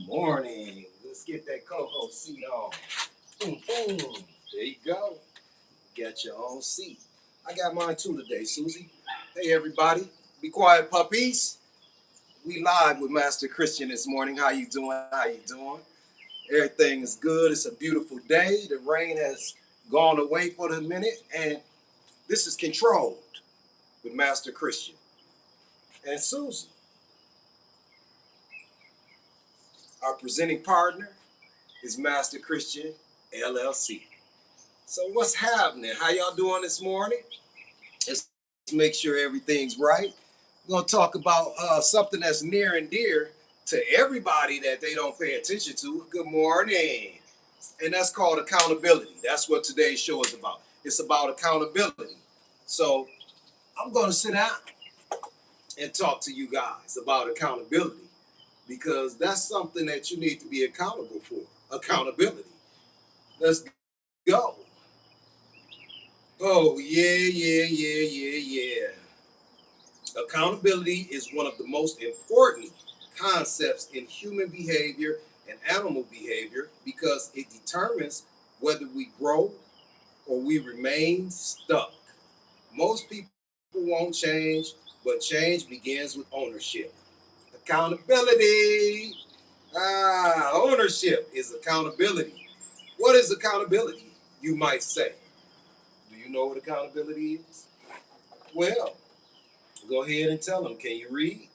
morning. Let's get that co-host seat on. Boom, boom. There you go. Get your own seat. I got mine too today, Susie. Hey, everybody. Be quiet, puppies. We live with Master Christian this morning. How you doing? How you doing? Everything is good. It's a beautiful day. The rain has gone away for the minute, and this is Controlled with Master Christian and Susie. Our presenting partner is Master Christian LLC. So what's happening? How y'all doing this morning? Let's make sure everything's right. We're going to talk about something that's near and dear to everybody that they don't pay attention to. Good morning. And that's called accountability. That's what today's show is about. It's about accountability. So I'm going to sit down and talk to you guys about accountability because that's something that you need to be accountable for. Accountability. Let's go. Oh, yeah. Accountability is one of the most important concepts in human behavior and animal behavior because it determines whether we grow or we remain stuck. Most people won't change, but change begins with ownership. Accountability. Ownership is accountability. What is accountability, you might say? Do you know what accountability is? Well, go ahead and tell them. Can you read?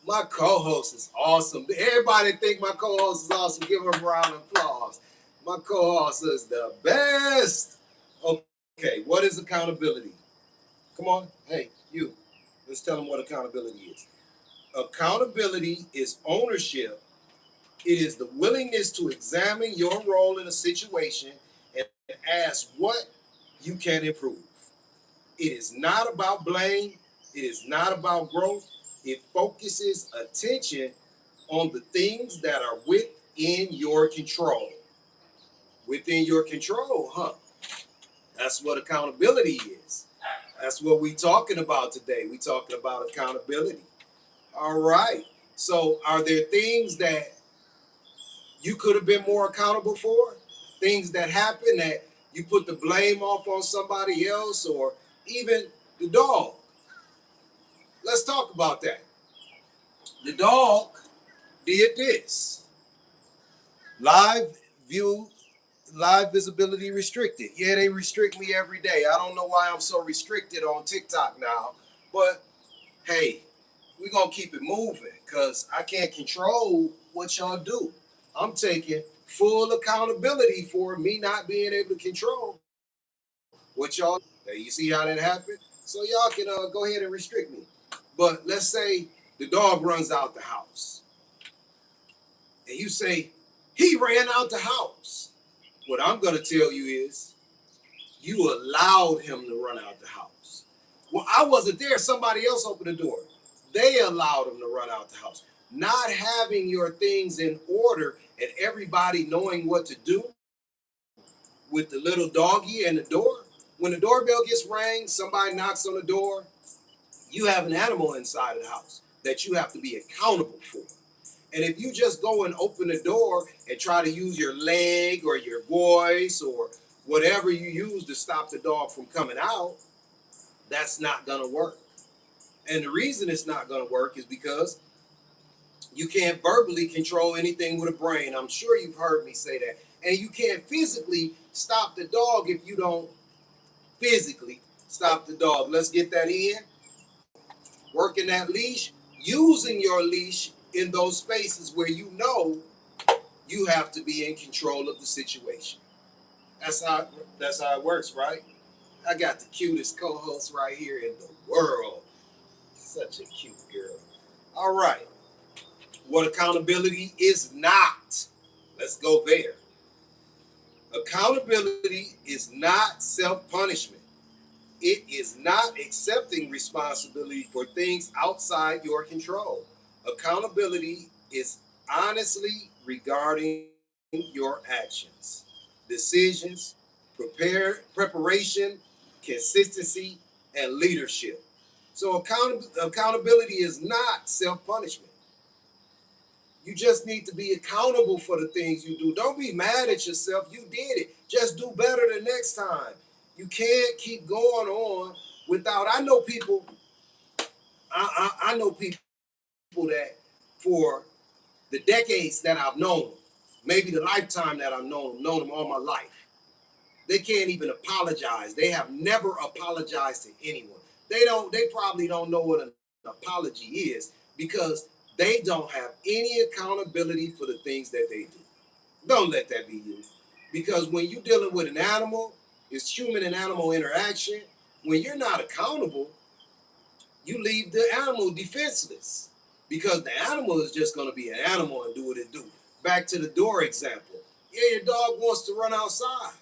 My co-host is awesome. Everybody think my co-host is awesome. Give him a round of applause. My co-host is the best. Okay, what is accountability? Come on. Hey, you. Let's tell them what accountability is. Accountability is ownership. It is the willingness to examine your role in a situation and ask what you can improve. It is not about blame. It is not about growth. It focuses attention on the things that are within your control. Within your control, huh? That's what accountability is. That's what we're talking about today. We're talking about accountability. All right. So are there things that you could have been more accountable for? Things that happen that you put the blame off on somebody else or even the dog? Let's talk about that. The dog did this. Live view, live visibility restricted. Yeah, they restrict me every day. I don't know why I'm so restricted on TikTok now, but hey, we're going to keep it moving because I can't control what y'all do. I'm taking full accountability for me not being able to control what y'all do. Now, you see how that happened? So y'all can go ahead and restrict me. But let's say the dog runs out the house. And you say, he ran out the house. What I'm going to tell you is, you allowed him to run out the house. Well, I wasn't there. Somebody else opened the door. They allowed him to run out the house. Not having your things in order and everybody knowing what to do with the little doggy and the door. When the doorbell gets rang, somebody knocks on the door, you have an animal inside of the house that you have to be accountable for. And if you just go and open the door and try to use your leg or your voice or whatever you use to stop the dog from coming out, that's not going to work. And the reason it's not going to work is because you can't verbally control anything with a brain. I'm sure you've heard me say that. And you can't physically stop the dog if you don't physically stop the dog. Let's get that in. Working that leash, using your leash in those spaces where you know you have to be in control of the situation. That's how it works, right? I got the cutest co-host right here in the world. Such a cute girl. All right. What accountability is not. Let's go there. Accountability is not self-punishment. It is not accepting responsibility for things outside your control. Accountability is honestly regarding your actions, decisions, preparation, consistency, and leadership. So accountability is not self-punishment. You just need to be accountable for the things you do. Don't be mad at yourself. You did it. Just do better the next time. You can't keep going on without. I know people. I know people that for the decades that I've known them, maybe the lifetime that I've known them all my life. They can't even apologize. They have never apologized to anyone. They probably don't know what an apology is because they don't have any accountability for the things that they do. Don't let that be you. Because when you're dealing with an animal, it's human and animal interaction. When you're not accountable, you leave the animal defenseless because the animal is just going to be an animal and do what it do. Back to the door example. Yeah, your dog wants to run outside.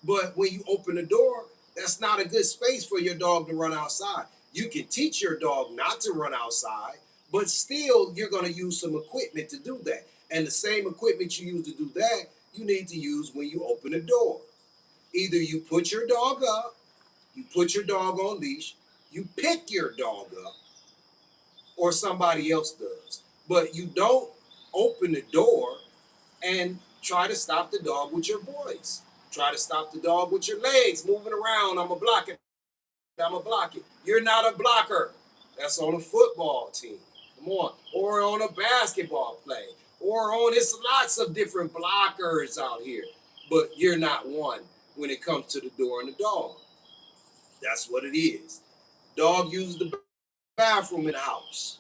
But when you open the door, that's not a good space for your dog to run outside. You can teach your dog not to run outside, but still you're going to use some equipment to do that. And the same equipment you use to do that, you need to use when you open the door. Either you put your dog up, you put your dog on leash, you pick your dog up, or somebody else does. But you don't open the door and try to stop the dog with your voice. Try to stop the dog with your legs moving around. I'm going to block it. I'm going to block it. You're not a blocker. That's on a football team. Come on. Or on a basketball play. Or on, it's lots of different blockers out here. But you're not one when it comes to the door and the dog. That's what it is. Dog uses the bathroom in the house.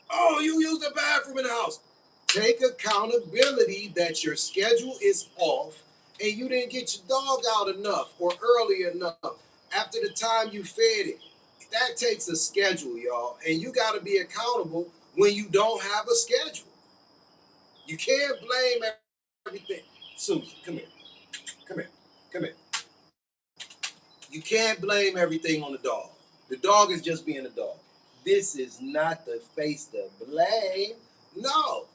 Oh, you use the bathroom in the house. Take accountability that your schedule is off and you didn't get your dog out enough or early enough after the time you fed it. That takes a schedule, y'all, and you got to be accountable when you don't have a schedule. You can't blame everything. Susan, come here. Come here. Come here. You can't blame everything on the dog. The dog is just being a dog. This is not the face to blame. No,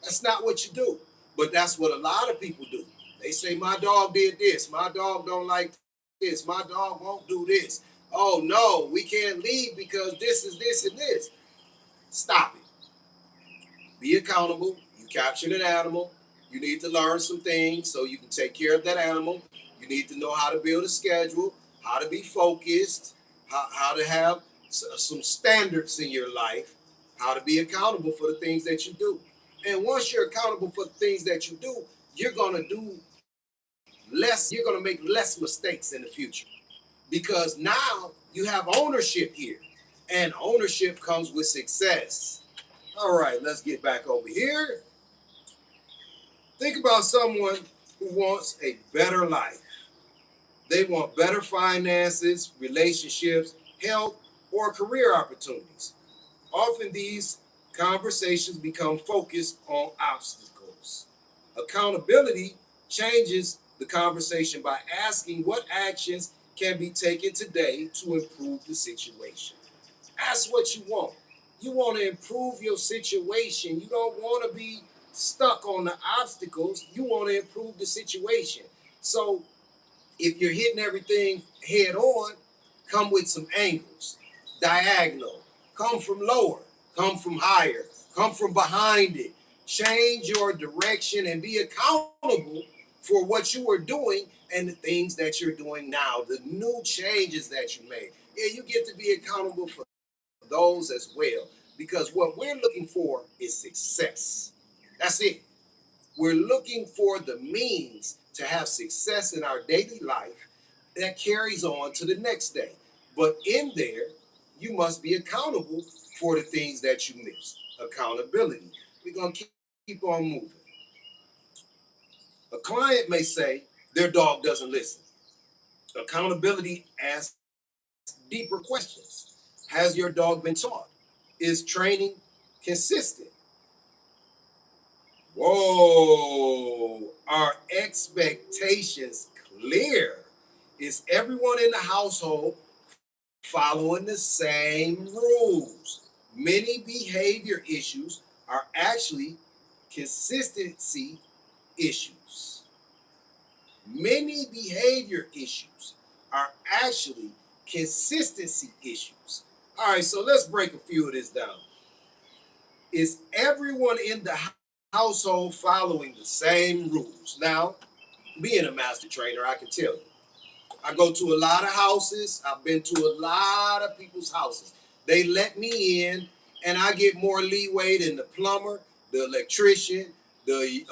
that's not what you do. But that's what a lot of people do. They say, my dog did this. My dog don't like this. My dog won't do this. Oh, no, we can't leave because this is this and this. Stop it. Be accountable. You captured an animal. You need to learn some things so you can take care of that animal. You need to know how to build a schedule, how to be focused, how to have some standards in your life, how to be accountable for the things that you do. And once you're accountable for the things that you do, you're going to do less, you're going to make less mistakes in the future because now you have ownership here, and ownership comes with success. All right, let's get back over here. Think about someone who wants a better life. They want better finances, relationships, health, or career opportunities. Often these conversations become focused on obstacles. Accountability changes the conversation by asking what actions can be taken today to improve the situation. That's what you want. You want to improve your situation. You don't want to be stuck on the obstacles. You want to improve the situation. So if you're hitting everything head on, come with some angles, diagonal, come from lower, come from higher, come from behind it. Change your direction and be accountable for what you are doing and the things that you're doing now, the new changes that you made. Yeah, you get to be accountable for those as well because what we're looking for is success. That's it. We're looking for the means to have success in our daily life that carries on to the next day. But in there, you must be accountable for the things that you missed. Accountability. We're going to keep on moving. A client may say their dog doesn't listen. Accountability asks deeper questions. Has your dog been taught? Is training consistent? Whoa, are expectations clear? Is everyone in the household following the same rules? Many behavior issues are actually consistency issues. Many behavior issues are actually consistency issues. All right, so let's break a few of this down. Is everyone in the household following the same rules? Now, being a master trainer, I can tell you. I go to a lot of houses. I've been to a lot of people's houses. They let me in, and I get more leeway than the plumber, the electrician, the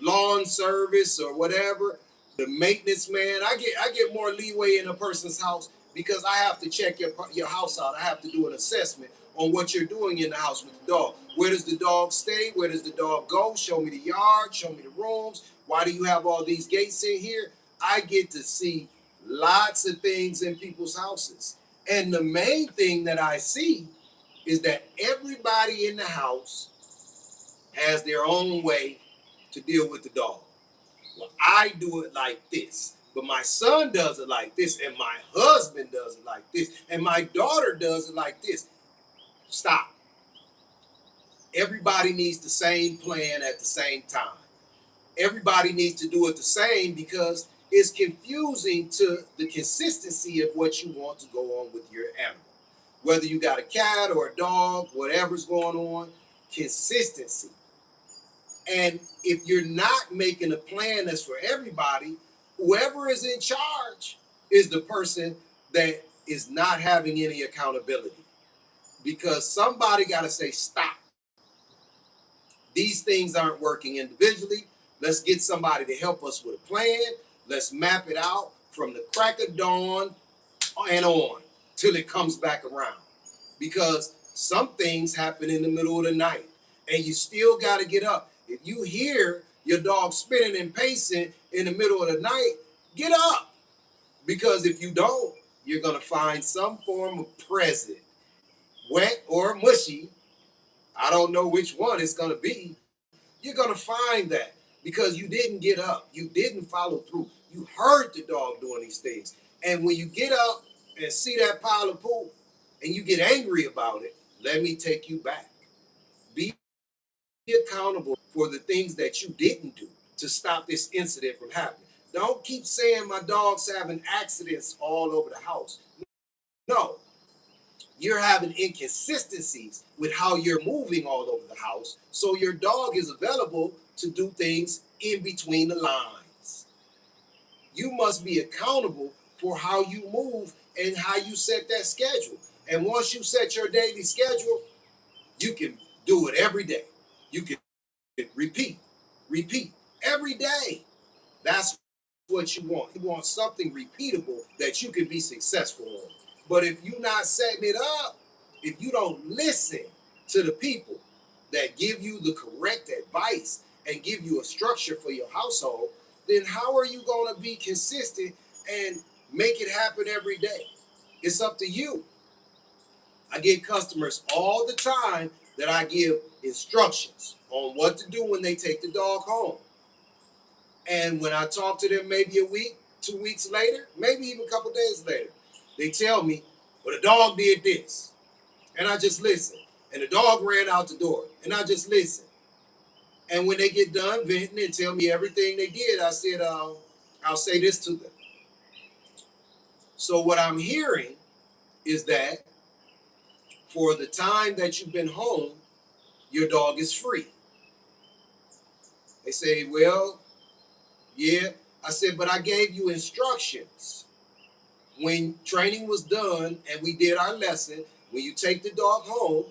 lawn service or whatever, the maintenance man. I get more leeway in a person's house because I have to check your house out. I have to do an assessment on what you're doing in the house with the dog. Where does the dog stay? Where does the dog go? Show me the yard. Show me the rooms. Why do you have all these gates in here? I get to see lots of things in people's houses. And the main thing that I see is that everybody in the house has their own way to deal with the dog. Well, I do it like this, but my son does it like this, and my husband does it like this, and my daughter does it like this. Stop. Everybody needs the same plan at the same time. Everybody needs to do it the same because it's confusing to the consistency of what you want to go on with your animal. Whether you got a cat or a dog, whatever's going on, consistency. And if you're not making a plan that's for everybody, whoever is in charge is the person that is not having any accountability. Because somebody got to say, stop. These things aren't working individually. Let's get somebody to help us with a plan. Let's map it out from the crack of dawn and on till it comes back around. Because some things happen in the middle of the night and you still got to get up. If you hear your dog spinning and pacing in the middle of the night, get up. Because if you don't, you're going to find some form of present, wet or mushy. I don't know which one it's going to be. You're going to find that because you didn't get up. You didn't follow through. You heard the dog doing these things. And when you get up and see that pile of poop and you get angry about it, let me take you back. Be accountable for the things that you didn't do to stop this incident from happening. Don't keep saying my dog's having accidents all over the house. No, you're having inconsistencies with how you're moving all over the house. So your dog is available to do things in between the lines. You must be accountable for how you move and how you set that schedule. And once you set your daily schedule, you can do it every day. You can repeat every day. That's what you want. You want something repeatable that you can be successful on. But if you're not setting it up, if you don't listen to the people that give you the correct advice and give you a structure for your household, then how are you going to be consistent and make it happen every day? It's up to you. I get customers all the time that I give instructions on what to do when they take the dog home. And when I talk to them maybe a week, 2 weeks later, maybe even a couple days later, they tell me, well, the dog did this. And I just listen. And the dog ran out the door. And I just listen. And when they get done venting and tell me everything they did, I said, I'll say this to them. So what I'm hearing is that for the time that you've been home, your dog is free. They say, well, yeah. I said, but I gave you instructions. When training was done and we did our lesson, when you take the dog home,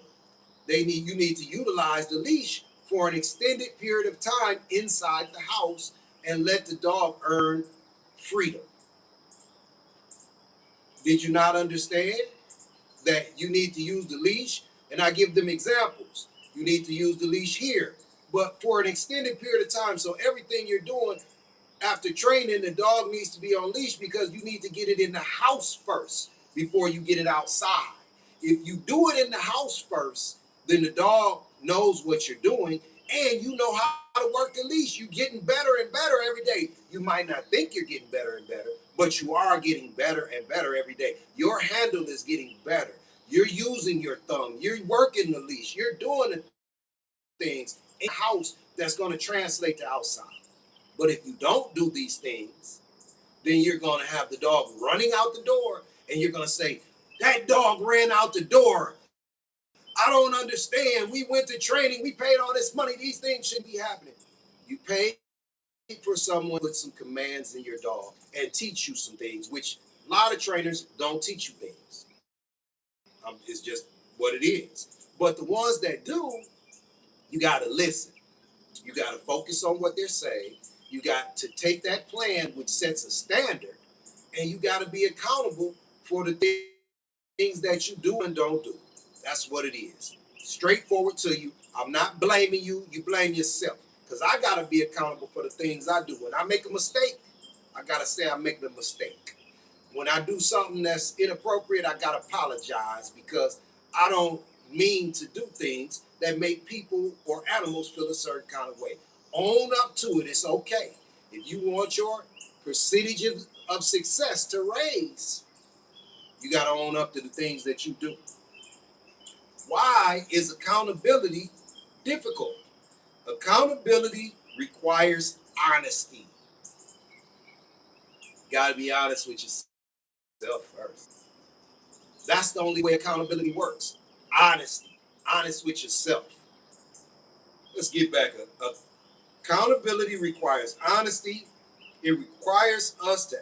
you need to utilize the leash for an extended period of time inside the house and let the dog earn freedom. Did you not understand that you need to use the leash? And I give them examples. You need to use the leash here, but for an extended period of time. So everything you're doing after training, the dog needs to be on leash because you need to get it in the house first before you get it outside. If you do it in the house first, then the dog knows what you're doing and you know how to work the leash. You're getting better and better every day. You might not think you're getting better and better, but you are getting better and better every day. Your handle is getting better. You're using your thumb. You're working the leash. You're doing the things in the house that's going to translate to outside. But if you don't do these things, then you're going to have the dog running out the door and you're going to say, that dog ran out the door. I don't understand. We went to training. We paid all this money. These things shouldn't be happening. You paid for someone to put some commands in your dog and teach you some things, which a lot of trainers don't teach you things. It's just what it is. But the ones that do, you got to listen. You got to focus on what they're saying. You got to take that plan, which sets a standard, and you got to be accountable for the things that you do and don't do. That's what it is. Straightforward to you. I'm not blaming you. You blame yourself. Because I got to be accountable for the things I do. When I make a mistake, I got to say I'm making a mistake. When I do something that's inappropriate, I got to apologize because I don't mean to do things that make people or animals feel a certain kind of way. Own up to it. It's okay. If you want your percentage of success to raise, you got to own up to the things that you do. Why is accountability difficult? Accountability requires honesty. You got to be honest with yourself first. That's the only way accountability works. Honesty. Honest with yourself. Let's get back. Accountability requires honesty. It requires us to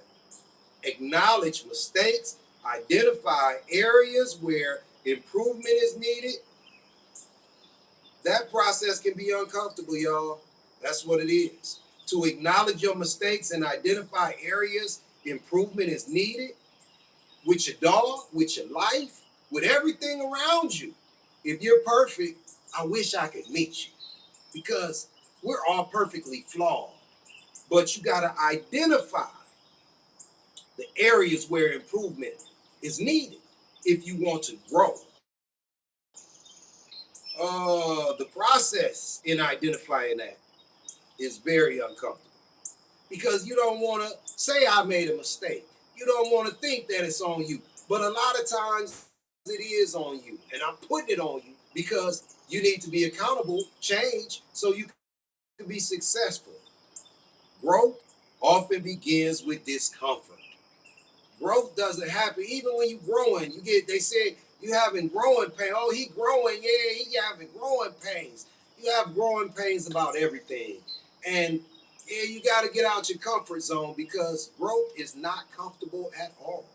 acknowledge mistakes, identify areas where improvement is needed. That process can be uncomfortable, y'all. That's what it is. To acknowledge your mistakes and identify areas improvement is needed with your dog, with your life, with everything around you. If you're perfect, I wish I could meet you because we're all perfectly flawed. But you got to identify the areas where improvement is needed if you want to grow. The process in identifying that is very uncomfortable because you don't want to say I made a mistake. You don't want to think that it's on you. But a lot of times it is on you. And I'm putting it on you because you need to be accountable, change, so you can be successful. Growth often begins with discomfort. Growth doesn't happen even when you're growing. They say you having growing pain. Oh, he growing, yeah, he having growing pains. You have growing pains about everything. And yeah, you got to get out your comfort zone because growth is not comfortable at all.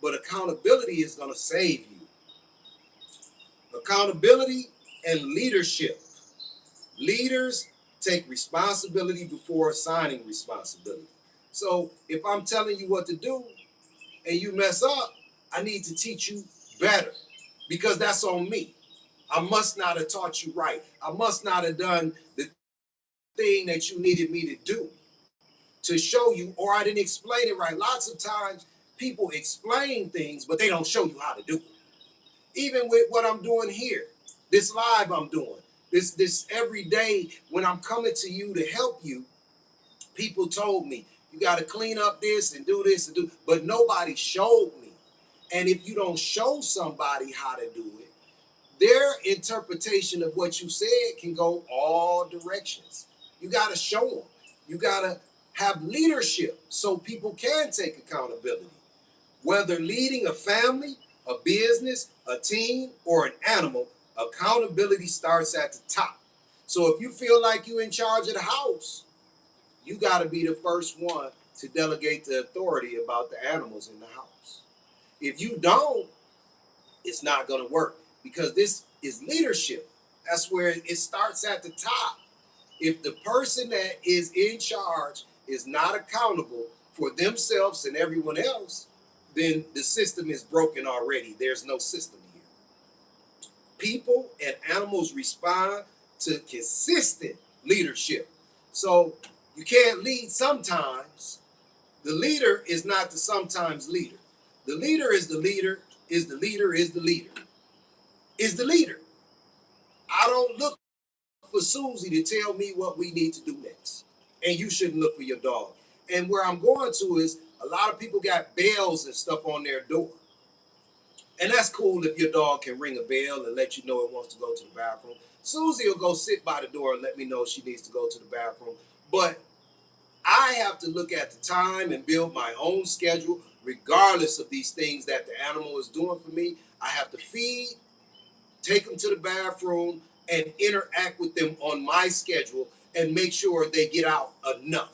But accountability is going to save you. Accountability and leadership. Leaders take responsibility before assigning responsibility. So if I'm telling you what to do and you mess up, I need to teach you better because that's on me. I must not have taught you right. I must not have done the thing that you needed me to do to show you, or I didn't explain it right. Lots of times people explain things, but they don't show you how to do it. Even with what I'm doing here, this live I'm doing, this every day when I'm coming to you to help you, people told me, you got to clean up this and do this and do, but nobody showed me. And if you don't show somebody how to do it, their interpretation of what you said can go all directions. You got to show them. You got to have leadership so people can take accountability. Whether leading a family, a business, a team, or an animal, accountability starts at the top. So if you feel like you're in charge of the house, you got to be the first one to delegate the authority about the animals in the house. If you don't, it's not going to work because this is leadership. That's where it starts at the top. If the person that is in charge is not accountable for themselves and everyone else, then the system is broken already. There's no system here. People and animals respond to consistent leadership. So you can't lead sometimes. The leader is not the sometimes leader. The leader is the leader, is the leader, is the leader, is the leader. I don't look for Susie to tell me what we need to do next. And you shouldn't look for your dog. And where I'm going to is a lot of people got bells and stuff on their door. And that's cool if your dog can ring a bell and let you know it wants to go to the bathroom. Susie will go sit by the door and let me know she needs to go to the bathroom. But I have to look at the time and build my own schedule, regardless of these things that the animal is doing for me. I have to feed, take them to the bathroom, and interact with them on my schedule and make sure they get out enough.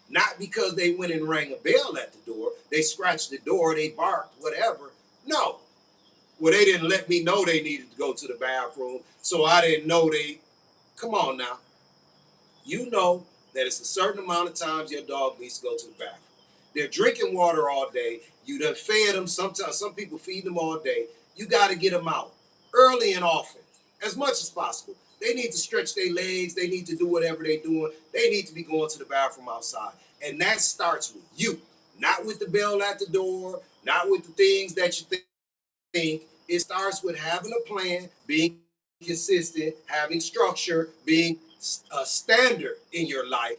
Not because they went and rang a bell at the door, they scratched the door, they barked, whatever. No. Well, they didn't let me know they needed to go to the bathroom, so I didn't know they. Come on now. You know that it's a certain amount of times your dog needs to go to the bathroom. They're drinking water all day. You done fed them. Sometimes some people feed them all day. You got to get them out early and often, as much as possible. They need to stretch their legs. They need to do whatever they're doing. They need to be going to the bathroom outside. And that starts with you, not with the bell at the door, not with the things that you think. It starts with having a plan, being consistent, having structure, being a standard in your life,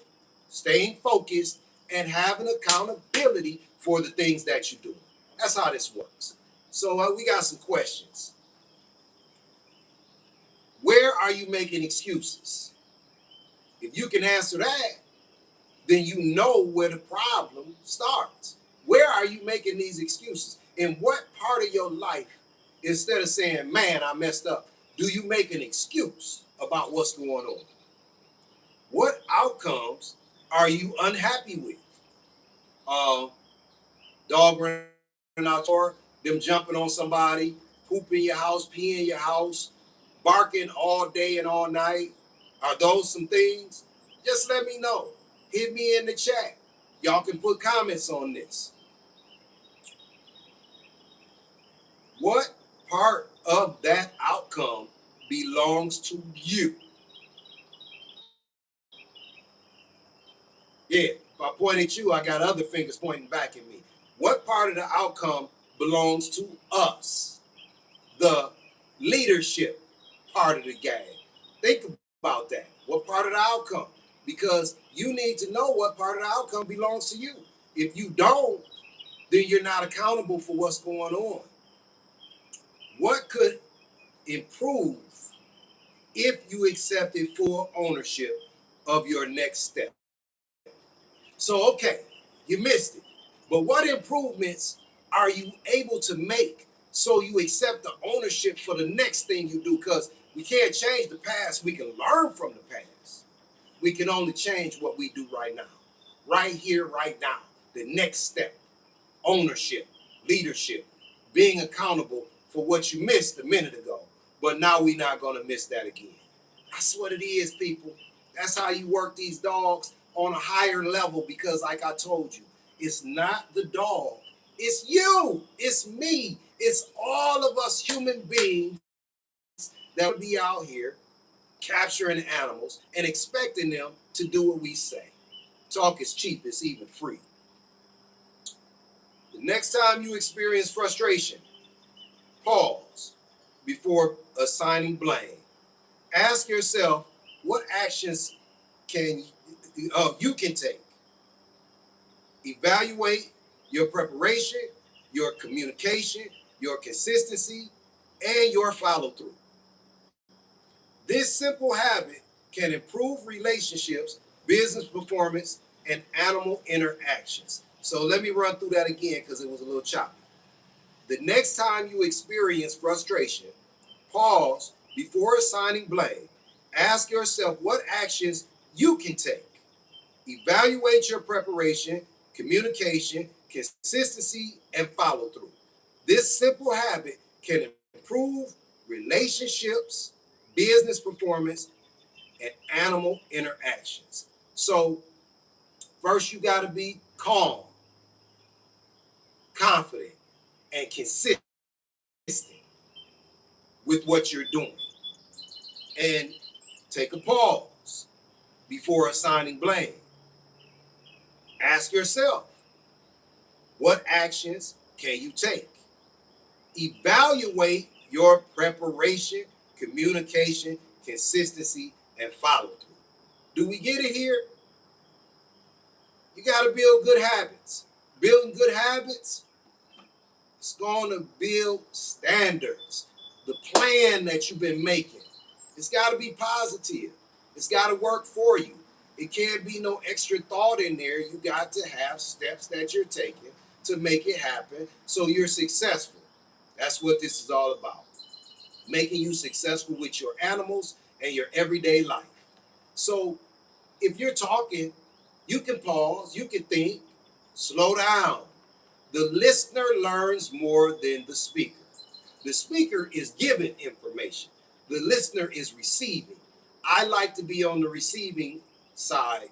staying focused, and having accountability for the things that you do. That's how this works. So we got some questions. Where are you making excuses? If you can answer that, then you know where the problem starts. Where are you making these excuses? In what part of your life, instead of saying, man, I messed up, do you make an excuse about what's going on? What outcomes are you unhappy with? Dog running out the door, them jumping on somebody, pooping your house, peeing your house, barking all day and all night. Are those some things? Just let me know. Hit me in the chat. Y'all can put comments on this. What part of that outcome belongs to you? Yeah, if I point at you, I got other fingers pointing back at me. What part of the outcome belongs to us? The leadership part of the game. Think about that. What part of the outcome? Because you need to know what part of the outcome belongs to you. If you don't, then you're not accountable for what's going on. What could improve if you accepted full ownership of your next step? So, okay, you missed it. But what improvements are you able to make so you accept the ownership for the next thing you do? Because we can't change the past. We can learn from the past. We can only change what we do right now. Right here, right now. The next step. Ownership, leadership, being accountable for what you missed a minute ago. But now we're not going to miss that again. That's what it is, people. That's how you work these dogs on a higher level, because like I told you, it's not the dog. It's you. It's me. It's all of us human beings that would be out here capturing animals and expecting them to do what we say. Talk is cheap. It's even free. The next time you experience frustration, pause before assigning blame. Ask yourself what actions you can take. Evaluate your preparation, your communication, your consistency, and your follow through. This simple habit can improve relationships, business performance, and animal interactions. So let me run through that again because it was a little choppy. The next time you experience frustration, pause before assigning blame. Ask yourself what actions you can take. Evaluate your preparation, communication, consistency, and follow through. This simple habit can improve relationships, business performance, and animal interactions. So, first, you got to be calm, confident, and consistent with what you're doing. And take a pause before assigning blame. Ask yourself, what actions can you take? Evaluate your preparation, communication, consistency, and follow through. Do we get it here? You got to build good habits. Building good habits, it's going to build standards. The plan that you've been making, it's got to be positive. It's got to work for you. It can't be no extra thought in there. You got to have steps that you're taking to make it happen so you're successful. That's what this is all about. making you successful with your animals and your everyday life. So if you're talking, you can pause, you can think, slow down. The listener learns more than the speaker. The speaker is giving information. The listener is receiving. I like to be on the receiving side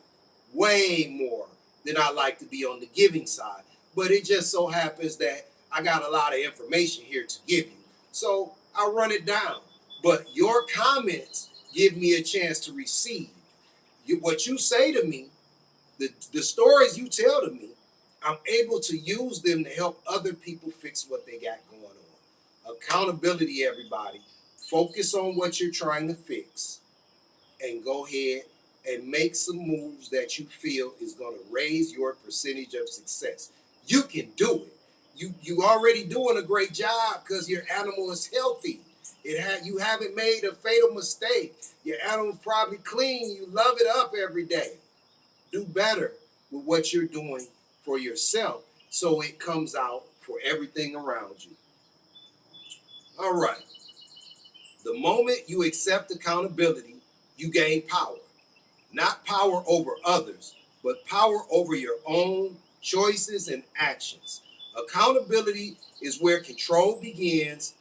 way more than I like to be on the giving side. But it just so happens that I got a lot of information here to give you. So I run it down. But your comments give me a chance to receive. What you say to me, the stories you tell to me, I'm able to use them to help other people fix what they got going on. Accountability, everybody. Focus on what you're trying to fix and go ahead and make some moves that you feel is going to raise your percentage of success. You can do it. You already doing a great job because your animal is healthy. You haven't made a fatal mistake. Your animal's probably clean. You love it up every day. Do better with what you're doing for yourself so it comes out for everything around you. All right. The moment you accept accountability, you gain power. Not power over others, but power over your own choices and actions. Accountability is where control begins.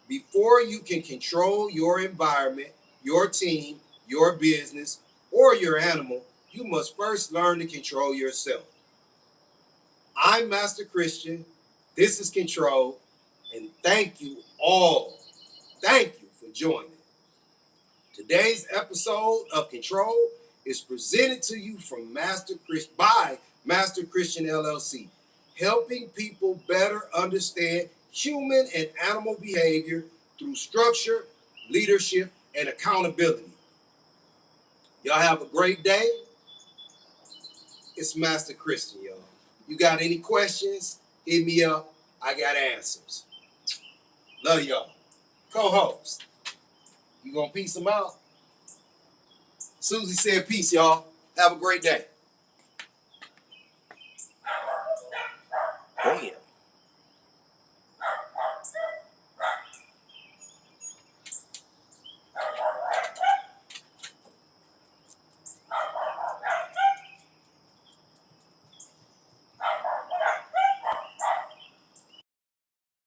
Before you can control your environment, your team, your business, or your animal, you must first learn to control yourself. I'm Master Christian. This is Control. And thank you all. Thank you for joining. Today's episode of Control is presented to you by Master Christian LLC, helping people better understand human and animal behavior through structure, leadership, and accountability. Y'all have a great day. It's Master Christian, y'all. You got any questions? Hit me up. I got answers. Love y'all. Co-host, you gonna peace them out? Susie said peace, y'all. Have a great day.